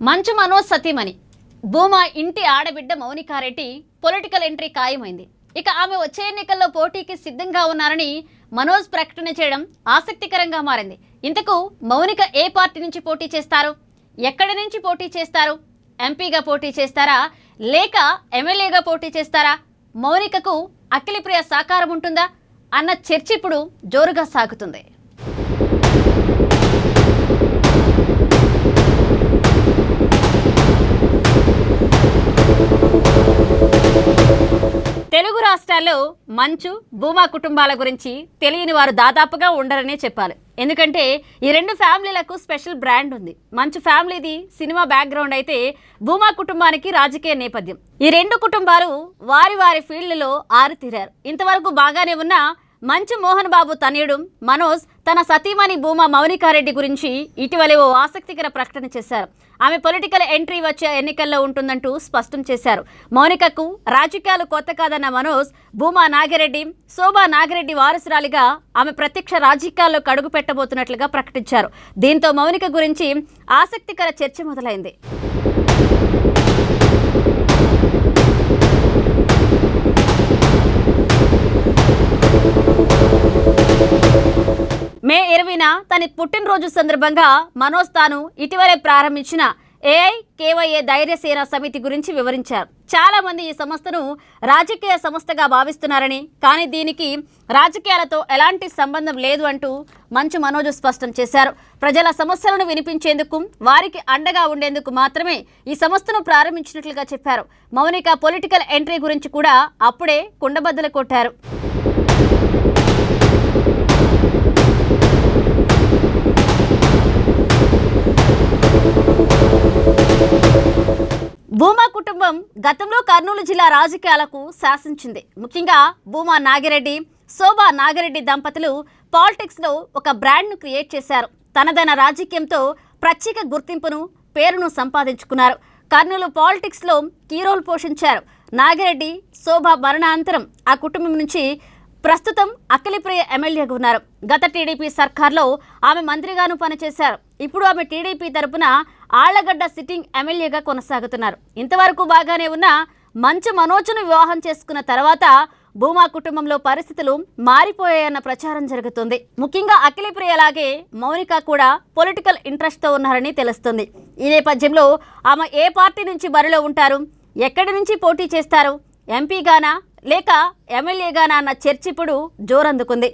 మంచు మనోజ్ సతీమణి భూమా ఇంటి ఆడబిడ్డ మౌనికారెడ్డి పొలిటికల్ ఎంట్రీ ఖాయమైంది. ఇక ఆమె వచ్చే ఎన్నికల్లో పోటీకి సిద్ధంగా ఉన్నారని మనోజ్ ప్రకటన చేయడం ఆసక్తికరంగా మారింది. ఇంతకు మౌనిక ఏ పార్టీ నుంచి పోటీ చేస్తారు, ఎక్కడి నుంచి పోటీ చేస్తారు, ఎంపీగా పోటీ చేస్తారా లేక ఎమ్మెల్యేగా పోటీ చేస్తారా, మౌనికకు అఖిలప్రియ సహకారం ఉంటుందా అన్న చర్చ ఇప్పుడు జోరుగా సాగుతుంది. తెలుగు రాష్ట్రాల్లో మంచు భూమా కుటుంబాల గురించి తెలియని వారు దాదాపుగా ఉండరనే చెప్పాలి. ఎందుకంటే ఈ రెండు ఫ్యామిలీలకు స్పెషల్ బ్రాండ్ ఉంది. మంచు ఫ్యామిలీది సినిమా బ్యాక్గ్రౌండ్ అయితే భూమా కుటుంబానికి రాజకీయ నేపథ్యం. ఈ రెండు కుటుంబాలు వారి వారి ఫీల్డ్లో ఆరితీరారు. ఇంతవరకు బాగానే ఉన్న మంచు మోహన్ బాబు తనయుడు మనోజ్ తన సతీమణి భూమా మౌనికారెడ్డి గురించి ఇటీవలే ఓ ఆసక్తికర ప్రకటన చేశారు. ఆమె పొలిటికల్ ఎంట్రీ వచ్చే ఎన్నికల్లో ఉంటుందంటూ స్పష్టం చేశారు. మౌనికకు రాజకీయాలు కొత్త కాదన్న మనోజ్ భూమా నాగిరెడ్డి, శోభా నాగిరెడ్డి వారసురాలిగా ఆమె ప్రత్యక్ష రాజకీయాల్లో కడుగు పెట్టబోతున్నట్లుగా ప్రకటించారు. దీంతో మౌనిక గురించి ఆసక్తికర చర్చ మొదలైంది. మే 20న తన పుట్టినరోజు సందర్భంగా మనోజ్ తాను ఇటీవలే ప్రారంభించిన ఏఐకేవైఏ ధైర్యసేన సమితి గురించి వివరించారు. చాలా మంది ఈ సంస్థను రాజకీయ సంస్థగా భావిస్తున్నారని, కానీ దీనికి రాజకీయాలతో ఎలాంటి సంబంధం లేదు అంటూ మంచు మనోజ్ స్పష్టం చేశారు. ప్రజల సమస్యలను వినిపించేందుకు, వారికి అండగా ఉండేందుకు మాత్రమే ఈ సంస్థను ప్రారంభించినట్లుగా చెప్పారు. మౌనిక పొలిటికల్ ఎంట్రీ గురించి కూడా అప్పుడే కుండబద్దలు కొట్టారు. భూమా కుటుంబం గతంలో కర్నూలు జిల్లా రాజకీయాలకు శాసించింది. ముఖ్యంగా భూమా నాగిరెడ్డి, శోభా నాగిరెడ్డి దంపతులు పాలిటిక్స్లో ఒక బ్రాండ్ను క్రియేట్ చేశారు. తనదైన రాజకీయంతో ప్రత్యేక గుర్తింపును, పేరును సంపాదించుకున్నారు. కర్నూలు పాలిటిక్స్లో కీ రోల్ పోషించారు. నాగిరెడ్డి, శోభా మరణానంతరం ఆ కుటుంబం నుంచి ప్రస్తుతం అఖిలప్రియ ఎమ్మెల్యేగా ఉన్నారు. గత టీడీపీ సర్కార్లో ఆమె మంత్రిగాను పనిచేశారు. ఇప్పుడు ఆమె టీడీపీ తరపున ఆళ్లగడ్డ సిట్టింగ్ ఎమ్మెల్యేగా కొనసాగుతున్నారు. ఇంతవరకు బాగానే ఉన్న మంచు మనోజ్ను వివాహం చేసుకున్న తర్వాత భూమా కుటుంబంలో పరిస్థితులు మారిపోయాయన్న ప్రచారం జరుగుతుంది. ముఖ్యంగా అఖిలప్రియలాగే మౌనిక కూడా పొలిటికల్ ఇంట్రెస్ట్తో ఉన్నారని తెలుస్తుంది. ఈ నేపథ్యంలో ఆమె ఏ పార్టీ నుంచి బరిలో ఉంటారు, ఎక్కడి నుంచి పోటీ చేస్తారు, ఎంపీగానా లేక ఎమ్మెల్యేగానా అన్న చర్చ ఇప్పుడు జోరందుకుంది.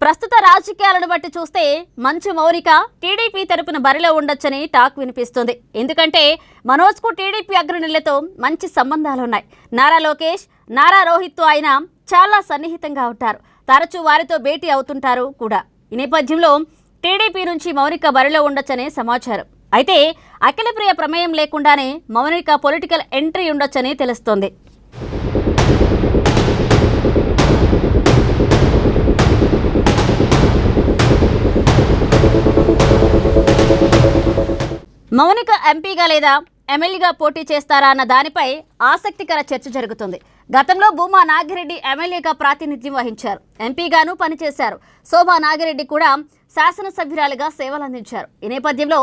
ప్రస్తుత రాజకీయాలను బట్టి చూస్తే మంచు మౌనిక టీడీపీ తరపున బరిలో ఉండొచ్చని టాక్ వినిపిస్తుంది. ఎందుకంటే మనోజ్కు టీడీపీ అగ్రనీయులతో మంచి సంబంధాలున్నాయి. నారా లోకేష్, నారా రోహిత్తో ఆయన చాలా సన్నిహితంగా ఉంటారు. తరచూ వారితో భేటీ అవుతుంటారు కూడా. ఈ నేపథ్యంలో టీడీపీ నుంచి మౌనిక బరిలో ఉండొచ్చనే సమాచారం. అయితే అఖిలప్రియ ప్రమేయం లేకుండానే మౌనిక పొలిటికల్ ఎంట్రీ ఉండొచ్చని తెలుస్తోంది. మౌనిక ఎంపీగా లేదా ఎమ్మెల్యేగా పోటీ చేస్తారా అన్న దానిపై ఆసక్తికర చర్చ జరుగుతుంది. గతంలో భూమా నాగిరెడ్డి ఎమ్మెల్యేగా ప్రాతినిధ్యం వహించారు. ఎంపీగాను పనిచేశారు. శోభా నాగిరెడ్డి కూడా శాసనసభ్యురాలిగా సేవలందించారు. ఈ నేపథ్యంలో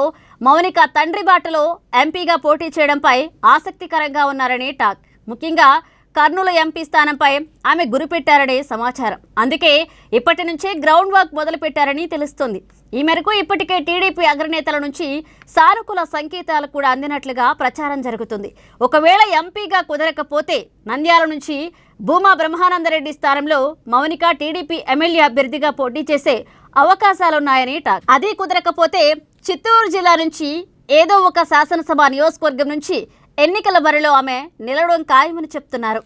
మౌనిక తండ్రి బాటలో ఎంపీగా పోటీ చేయడంపై ఆసక్తికరంగా ఉన్నారని టాక్. ముఖ్యంగా కర్నూలు ఎంపీ స్థానంపై ఆమె గురిపెట్టారనే సమాచారం. అందుకే ఇప్పటి నుంచే గ్రౌండ్ వర్క్ మొదలుపెట్టారని తెలుస్తోంది. ఈ మేరకు ఇప్పటికే టీడీపీ అగ్రనేతల నుంచి సానుకూల సంకేతాలు కూడా అందినట్లుగా ప్రచారం జరుగుతుంది. ఒకవేళ ఎంపీగా కుదరకపోతే నంద్యాల నుంచి భూమా బ్రహ్మానందరెడ్డి స్థానంలో మౌనిక టీడీపీ ఎమ్మెల్యే అభ్యర్థిగా పోటీ చేసే అవకాశాలున్నాయని టాక్. అది కుదరకపోతే చిత్తూరు జిల్లా నుంచి ఏదో ఒక శాసనసభ నియోజకవర్గం నుంచి ఎన్నికల బరిలో ఆమె నిలవడం ఖాయమని చెప్తున్నారు.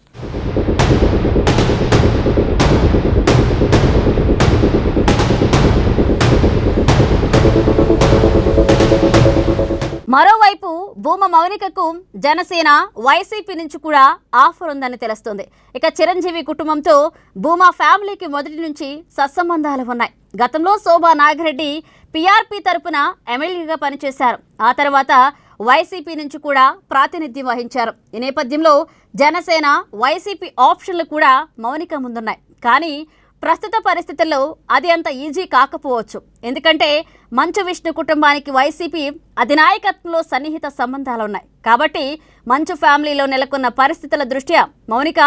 మరోవైపు భూమా మౌనికకు జనసేన, వైసీపీ నుంచి కూడా ఆఫర్ ఉందని తెలుస్తుంది. ఇక చిరంజీవి కుటుంబంతో భూమా ఫ్యామిలీకి మొదటి నుంచి సత్సంబంధాలు ఉన్నాయి. గతంలో శోభా నాగిరెడ్డి పీఆర్పీ తరపున ఎమ్మెల్యేగా పనిచేశారు. ఆ తర్వాత వైసీపీ నుంచి కూడా ప్రాతినిధ్యం వహించారు. ఈ నేపథ్యంలో జనసేన, వైసీపీ ఆప్షన్లు కూడా మౌనిక ముందున్నాయి. కానీ ప్రస్తుత పరిస్థితుల్లో అది అంత ఈజీ కాకపోవచ్చు. ఎందుకంటే మంచు విష్ణు కుటుంబానికి వైసీపీ అధినాయకత్వంలో సన్నిహిత సంబంధాలున్నాయి. కాబట్టి మంచు ఫ్యామిలీలో నెలకొన్న పరిస్థితుల దృష్ట్యా మౌనిక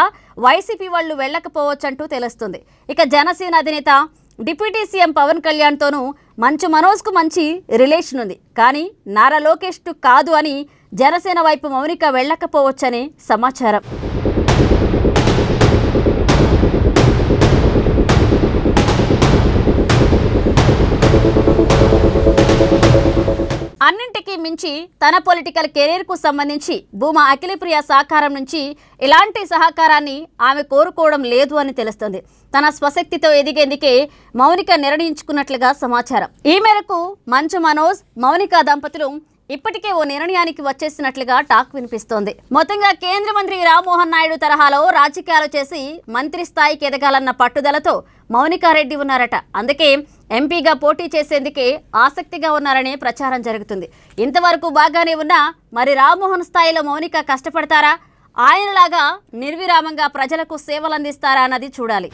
వైసీపీ వాళ్ళు వెళ్ళకపోవచ్చంటూ తెలుస్తుంది. ఇక జనసేన అధినేత డిప్యూటీ సీఎం పవన్ కళ్యాణ్తోనూ మంచు మనోజ్కు మంచి రిలేషన్ ఉంది. కానీ నారా లోకేష్కు కాదు అని జనసేన వైపు మౌనిక వెళ్ళకపోవచ్చని సమాచారం. అన్నింటికీ మించి తన పొలిటికల్ కెరీర్కు సంబంధించి భూమా అఖిలప్రియ సహకారం నుంచి ఇలాంటి సహకారాన్ని ఆమె కోరుకోవడం లేదు అని తెలుస్తుంది. తన స్వశక్తితో ఎదిగేందుకే మౌనిక నిర్ణయించుకున్నట్లుగా సమాచారం. ఈ మేరకు మంచు మనోజ్, మౌనిక దంపతులు ఇప్పటికే ఓ నిర్ణయానికి వచ్చేసినట్లుగా టాక్ వినిపిస్తోంది. మొత్తంగా కేంద్ర మంత్రి రామ్మోహన్ నాయుడు తరహాలో రాజకీయాలు చేసి మంత్రి స్థాయికి ఎదగాలన్న పట్టుదలతో మౌనికారెడ్డి ఉన్నారట. అందుకే ఎంపీగా పోటీ చేసేందుకే ఆసక్తిగా ఉన్నారనే ప్రచారం జరుగుతుంది. ఇంతవరకు బాగానే ఉన్నా మరి రామ్మోహన్ స్థాయిలో మౌనిక కష్టపడతారా? ఆయనలాగా నిర్విరామంగా ప్రజలకు సేవలందిస్తారా అన్నది చూడాలి.